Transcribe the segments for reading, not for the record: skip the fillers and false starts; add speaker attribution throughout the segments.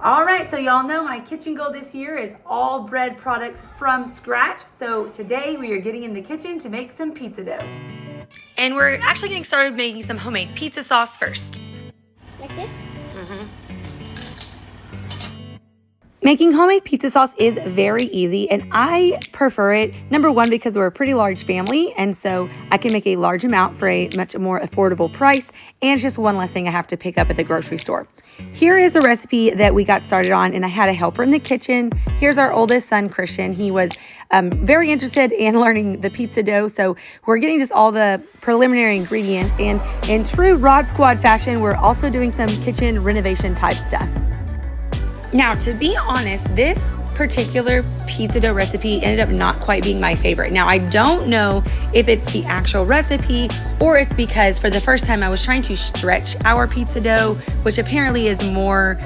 Speaker 1: All right, so y'all know my kitchen goal this year is all bread products from scratch. So today we are getting in the kitchen to make some pizza dough. And we're actually getting started making some homemade pizza sauce first.
Speaker 2: Like this?
Speaker 1: Making homemade pizza sauce is very easy, and I prefer it, number one, because we're a pretty large family, and so I can make a large amount for a much more affordable price, and it's just one less thing I have to pick up at the grocery store. Here is a recipe that we got started on, and I had a helper in the kitchen. Here's our oldest son, Christian. He was very interested in learning the pizza dough, so we're getting just all the preliminary ingredients, and in true Rod Squad fashion, we're also doing some kitchen renovation type stuff. Now, to be honest, this particular pizza dough recipe ended up not quite being my favorite. Now, I don't know if it's the actual recipe or it's because for the first time I was trying to stretch our pizza dough, which apparently is more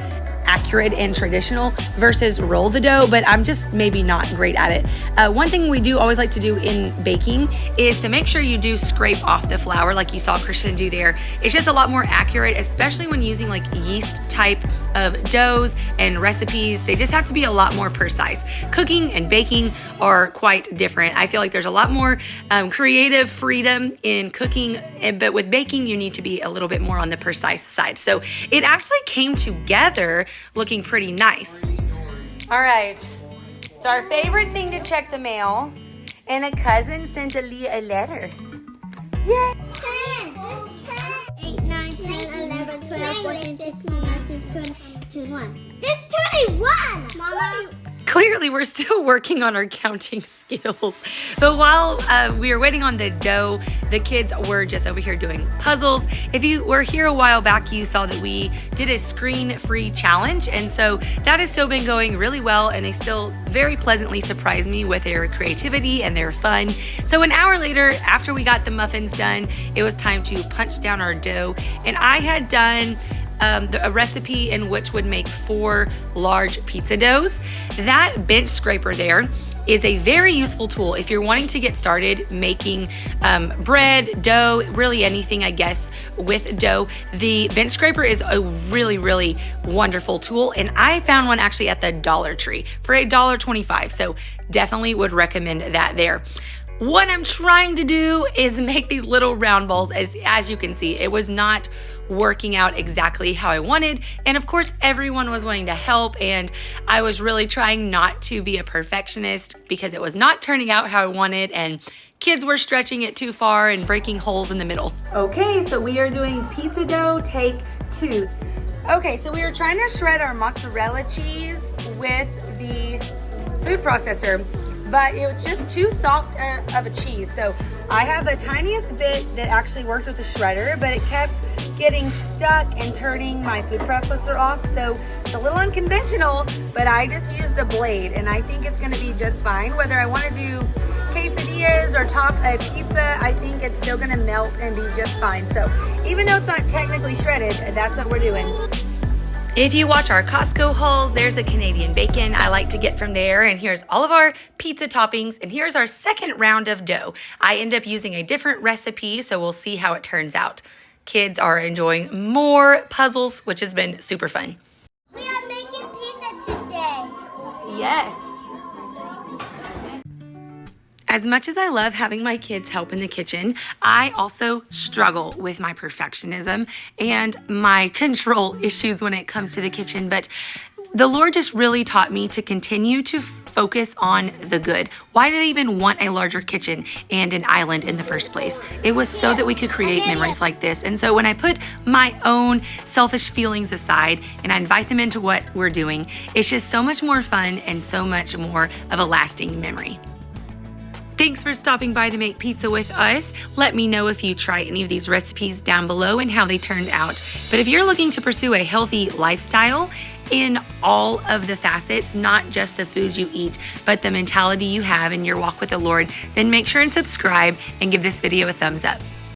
Speaker 1: accurate and traditional versus roll the dough, but I'm just maybe not great at it. One thing we do always like to do in baking is to make sure you do scrape off the flour like you saw Christian do there. It's just a lot more accurate, especially when using like yeast type of doughs and recipes. They just have to be a lot more precise. Cooking and baking are quite different. I feel like there's a lot more creative freedom in cooking, but with baking, you need to be a little bit more on the precise side. So it actually came together looking pretty nice. All right, it's our favorite thing to check the mail, and a cousin sent Aaliyah a letter. Yay!
Speaker 2: 10. There's 10. 8, 9, 10, 11, 12, 14, 16, 19, 20, 21. There's 21! Mama!
Speaker 1: Clearly, we're still working on our counting skills. But while we were waiting on the dough, the kids were just over here doing puzzles. If you were here a while back, you saw that we did a screen-free challenge. And so that has still been going really well, and they still very pleasantly surprised me with their creativity and their fun. So an hour later, after we got the muffins done, it was time to punch down our dough. And I had done a recipe in which would make 4 large pizza doughs. That bench scraper there is a very useful tool if you're wanting to get started making bread, dough, really anything, I guess, with dough. The bench scraper is a really, really wonderful tool, and I found one actually at the Dollar Tree for $1.25, so definitely would recommend that there. What I'm trying to do is make these little round balls. As you can see, it was not working out exactly how I wanted. And of course, everyone was wanting to help. And I was really trying not to be a perfectionist because it was not turning out how I wanted. And kids were stretching it too far and breaking holes in the middle. Okay, so we are doing pizza dough take 2. Okay, so we were trying to shred our mozzarella cheese with the food processor, but it was just too soft of a cheese. So I have the tiniest bit that actually worked with the shredder, but it kept getting stuck and turning my food processor off. So it's a little unconventional, but I just used a blade, and I think it's gonna be just fine. Whether I wanna do quesadillas or top a pizza, I think it's still gonna melt and be just fine. So even though it's not technically shredded, that's what we're doing. If you watch our Costco hauls, there's the Canadian bacon I like to get from there. And here's all of our pizza toppings. And here's our second round of dough. I end up using a different recipe, so we'll see how it turns out. Kids are enjoying more puzzles, which has been super fun.
Speaker 2: We are making pizza today.
Speaker 1: Yes. As much as I love having my kids help in the kitchen, I also struggle with my perfectionism and my control issues when it comes to the kitchen. But the Lord just really taught me to continue to focus on the good. Why did I even want a larger kitchen and an island in the first place? It was so that we could create memories like this. And so when I put my own selfish feelings aside and I invite them into what we're doing, it's just so much more fun and so much more of a lasting memory. Thanks for stopping by to make pizza with us. Let me know if you try any of these recipes down below and how they turned out. But if you're looking to pursue a healthy lifestyle in all of the facets, not just the foods you eat, but the mentality you have in your walk with the Lord, then make sure and subscribe and give this video a thumbs up.